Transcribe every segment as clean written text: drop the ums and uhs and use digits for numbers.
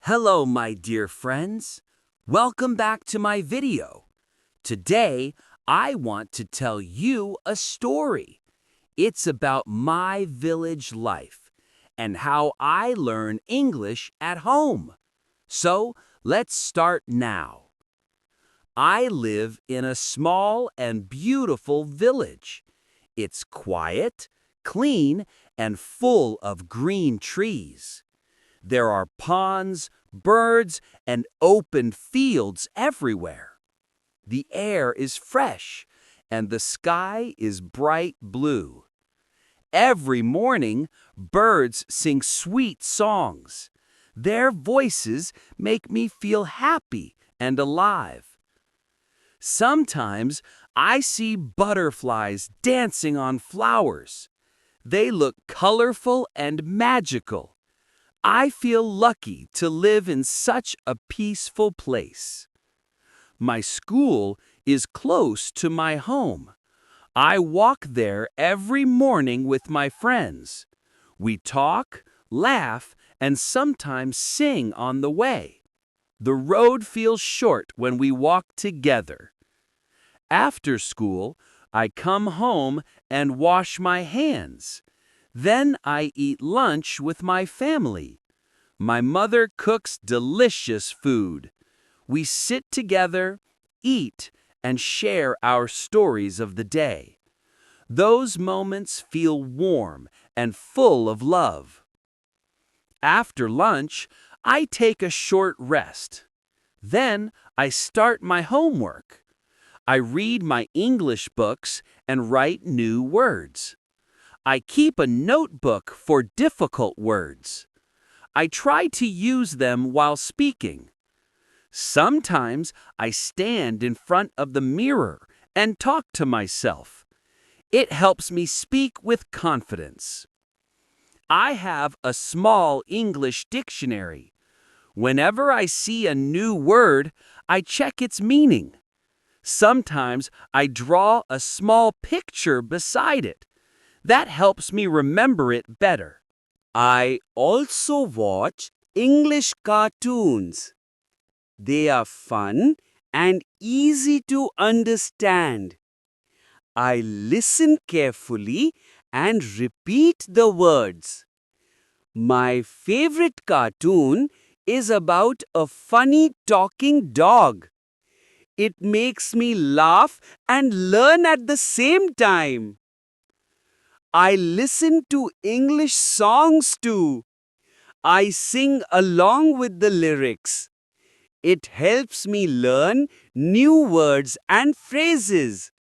Hello, my dear friends. Welcome back to my video. Today, I want to tell you a story. It's about my village life and how I learn English at home. So, let's start now. I live in a small and beautiful village. It's quiet, clean, and full of green trees. There are ponds, birds, and open fields everywhere. The air is fresh, and the sky is bright blue. Every morning, birds sing sweet songs. Their voices make me feel happy and alive. Sometimes I see butterflies dancing on flowers. They look colorful and magical. I feel lucky to live in such a peaceful place. My school is close to my home. I walk there every morning with my friends. We talk, laugh, and sometimes sing on the way. The road feels short when we walk together. After school, I come home and wash my hands. Then I eat lunch with my family. My mother cooks delicious food. We sit together, eat, and share our stories of the day. Those moments feel warm and full of love. After lunch, I take a short rest. Then I start my homework. I read my English books and write new words. I keep a notebook for difficult words. I try to use them while speaking. Sometimes I stand in front of the mirror and talk to myself. It helps me speak with confidence. I have a small English dictionary. Whenever I see a new word, I check its meaning. Sometimes I draw a small picture beside it. That helps me remember it better. I also watch English cartoons. They are fun and easy to understand. I listen carefully and repeat the words. My favorite cartoon is about a funny talking dog. It makes me laugh and learn at the same time. I listen to English songs too. I sing along with the lyrics. It helps me learn new words and phrases.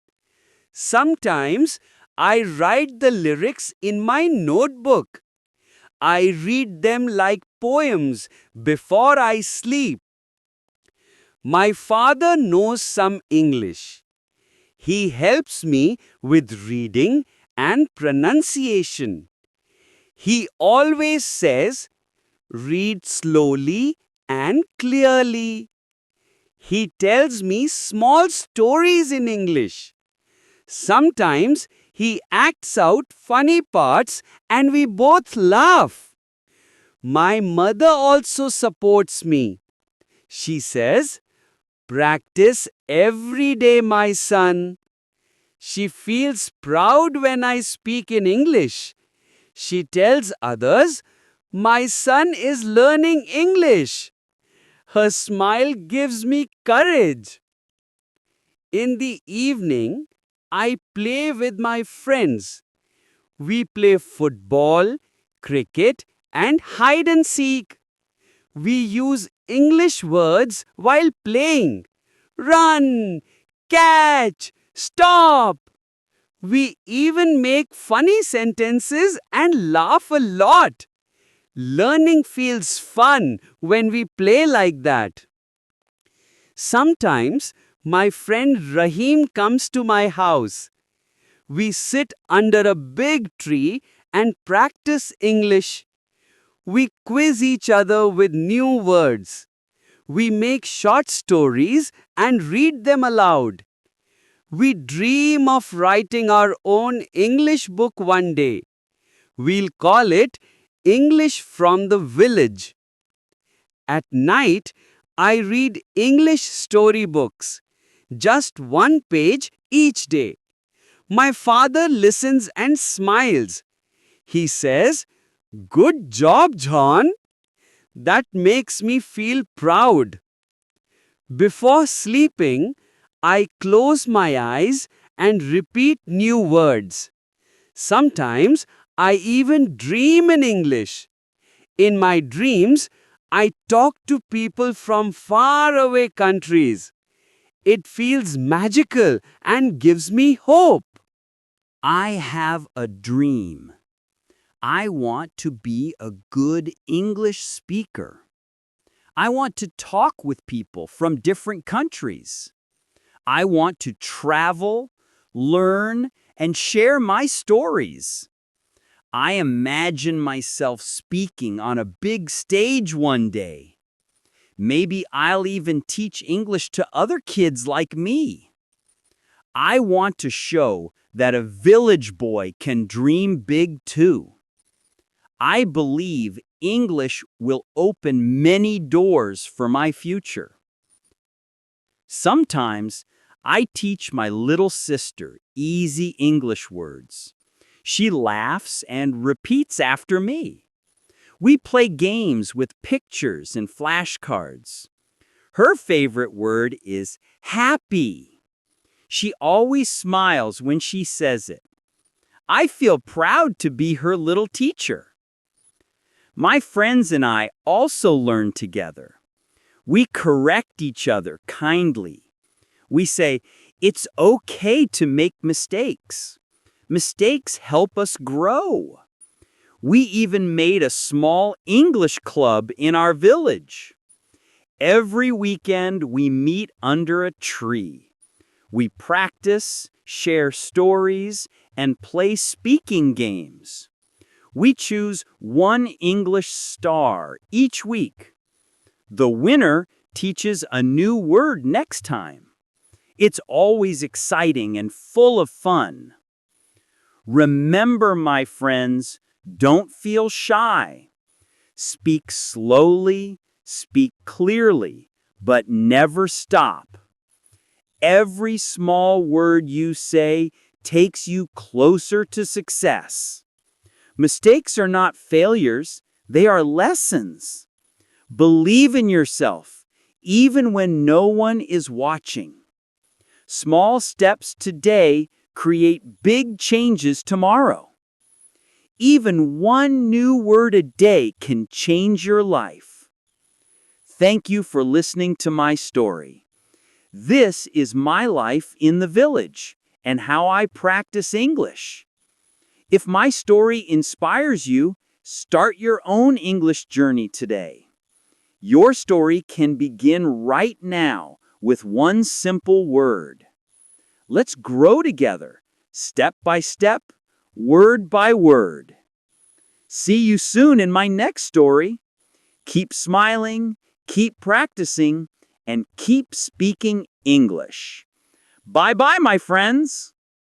Sometimes I write the lyrics in my notebook. I read them like poems before I sleep. My father knows some English. He helps me with reading and pronunciation. He always says, read slowly and clearly. He tells me small stories in English. Sometimes he acts out funny parts and we both laugh. My mother also supports me. She says, practice every day, my son. She feels proud when I speak in English. She tells others, my son is learning English. Her smile gives me courage. In the evening, I play with my friends. We play football, cricket, and hide and seek. We use English words while playing. Run, catch, stop. We even make funny sentences and laugh a lot. Learning feels fun when we play like that. Sometimes my friend Rahim comes to my house. We sit under a big tree and practice English. We quiz each other with new words. We make short stories and read them aloud. We dream of writing our own English book one day. We'll call it English from the Village. At night, I read English storybooks, just one page each day. My father listens and smiles. He says, "Good job, John." That makes me feel proud. Before sleeping, I close my eyes and repeat new words. Sometimes I even dream in English. In my dreams, I talk to people from faraway countries. It feels magical and gives me hope. I have a dream. I want to be a good English speaker. I want to talk with people from different countries. I want to travel, learn, and share my stories. I imagine myself speaking on a big stage one day. Maybe I'll even teach English to other kids like me. I want to show that a village boy can dream big too. I believe English will open many doors for my future. Sometimes I teach my little sister easy English words. She laughs and repeats after me. We play games with pictures and flashcards. Her favorite word is happy. She always smiles when she says it. I feel proud to be her little teacher. My friends and I also learn together. We correct each other kindly. We say, it's okay to make mistakes. Mistakes help us grow. We even made a small English club in our village. Every weekend we meet under a tree. We practice, share stories, and play speaking games. We choose one English star each week. The winner teaches a new word next time. It's always exciting and full of fun. Remember, my friends, don't feel shy. Speak slowly, speak clearly, but never stop. Every small word you say takes you closer to success. Mistakes are not failures, they are lessons. Believe in yourself, even when no one is watching. Small steps today create big changes tomorrow. Even one new word a day can change your life. Thank you for listening to my story. This is my life in the village and how I practice English. If my story inspires you, start your own English journey today. Your story can begin right now with one simple word. Let's grow together, step by step, word by word. See you soon in my next story. Keep smiling, keep practicing, and keep speaking English. Bye-bye, my friends.